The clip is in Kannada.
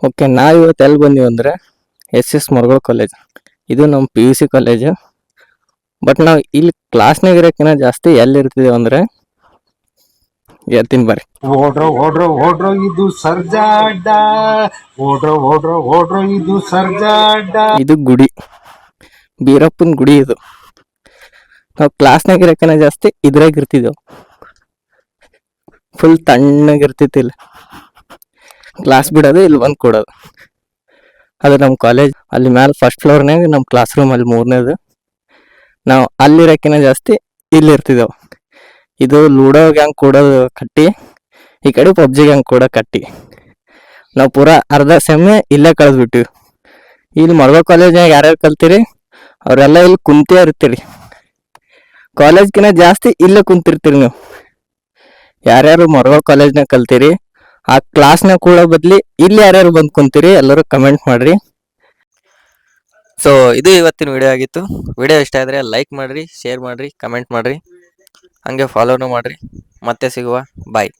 ಓಕೆ, ನಾವು ಇವತ್ತು ಎಲ್ಲಿ ಬಂದೀವಿ ಅಂದರೆ ಎಸ್ ಮುರುಘಾ ಕಾಲೇಜ್. ಇದು ನಮ್ಮ PUC ಕಾಲೇಜು. ಬಟ್ ನಾವು ಇಲ್ಲಿ ಕ್ಲಾಸ್ನಾಗ ಇರೋಕ್ಕಿಂತ ಜಾಸ್ತಿ ಎಲ್ಲಿ ಇರ್ತೀವಿ ಅಂದರೆ ಹೇಳ್ತೀನಿ ಬರ್ರಿ. ಓಡ್ರೋ ಓಡ್ರೋ ಓಡ್ರೋ ಇದು ಸರ್ಜಾಡ್ಡ, ಓಡ್ರೋ ಓಡ್ರೋ ಓಡ್ರೋ ಇದು ಸರ್ಜಾಡ್ಡ. ಇದು ಗುಡಿ, ಬೀರಪ್ಪನ ಗುಡಿ ಇದು. ನಾವು ಕ್ಲಾಸ್ನಾಗ ಇರೋಕ್ಕಿಂತ ಜಾಸ್ತಿ ಇದ್ರಾಗ ಇರ್ತಿದ್ದೆವು. ಫುಲ್ ತಣ್ಣಗಿರ್ತಿತ್ತು ಇಲ್ಲಿ. ಕ್ಲಾಸ್ ಬಿಡೋದು, ಇಲ್ಲಿ ಬಂದು ಕೊಡೋದು. ಅದು ನಮ್ಮ ಕಾಲೇಜ್. ಅಲ್ಲಿ ಮ್ಯಾಲೆ ಫಸ್ಟ್ ಫ್ಲೋರ್ನಾಗ ನಮ್ಮ ಕ್ಲಾಸ್ ರೂಮ್, ಅಲ್ಲಿ 3ನೇದು. ನಾವು ಅಲ್ಲಿರೋಕ್ಕಿಂತ ಜಾಸ್ತಿ ಇಲ್ಲಿ ಇರ್ತಿದ್ದೆವು. ಇದು ಲೂಡೋ ಗ್ಯಾಂಗ್ ಕೊಡೋದು ಕಟ್ಟಿ, ಈ ಕಡೆ ಪಬ್ಜಿ ಗ್ಯಾಂಗ್ ಕೂಡ ಕಟ್ಟಿ. ನಾವು ಪೂರಾ ಅರ್ಧ ಸೆಮ್ಮೆ ಇಲ್ಲೇ ಕಳೆದ್ಬಿಟ್ಟಿವಿ. ಇಲ್ಲಿ ಮುರುಘಾ ಕಾಲೇಜ್ನಾಗ ಯಾರ್ಯಾರು ಕಲ್ತೀರಿ ಅವರೆಲ್ಲ ಇಲ್ಲಿ ಕುಂತೇ ಇರ್ತೀರಿ. ಕಾಲೇಜ್ಕಿಂತ ಜಾಸ್ತಿ ಇಲ್ಲೇ ಕುಂತಿರ್ತೀರಿ ನೀವು. ಯಾರ್ಯಾರು ಮುರುಘಾ ಕಾಲೇಜ್ನಾಗ ಕಲ್ತೀರಿ ಆ ಕ್ಲಾಸ್ನಾಗ ಕೂಡ ಬದ್ಲಿ ಇಲ್ಲಿ ಯಾರ್ಯಾರು ಬಂದು ಕುಂತೀರಿ ಎಲ್ಲರೂ ಕಮೆಂಟ್ ಮಾಡ್ರಿ. ಸೊ ಇದು ಇವತ್ತಿನ ವಿಡಿಯೋ ಆಗಿತ್ತು. ವಿಡಿಯೋ ಇಷ್ಟ ಆದರೆ ಲೈಕ್ ಮಾಡಿರಿ, ಶೇರ್ ಮಾಡಿರಿ, ಕಮೆಂಟ್ ಮಾಡಿರಿ, ಹಾಗೆ ಫಾಲೋನು ಮಾಡಿರಿ. ಮತ್ತೆ ಸಿಗುವ. ಬಾಯ್.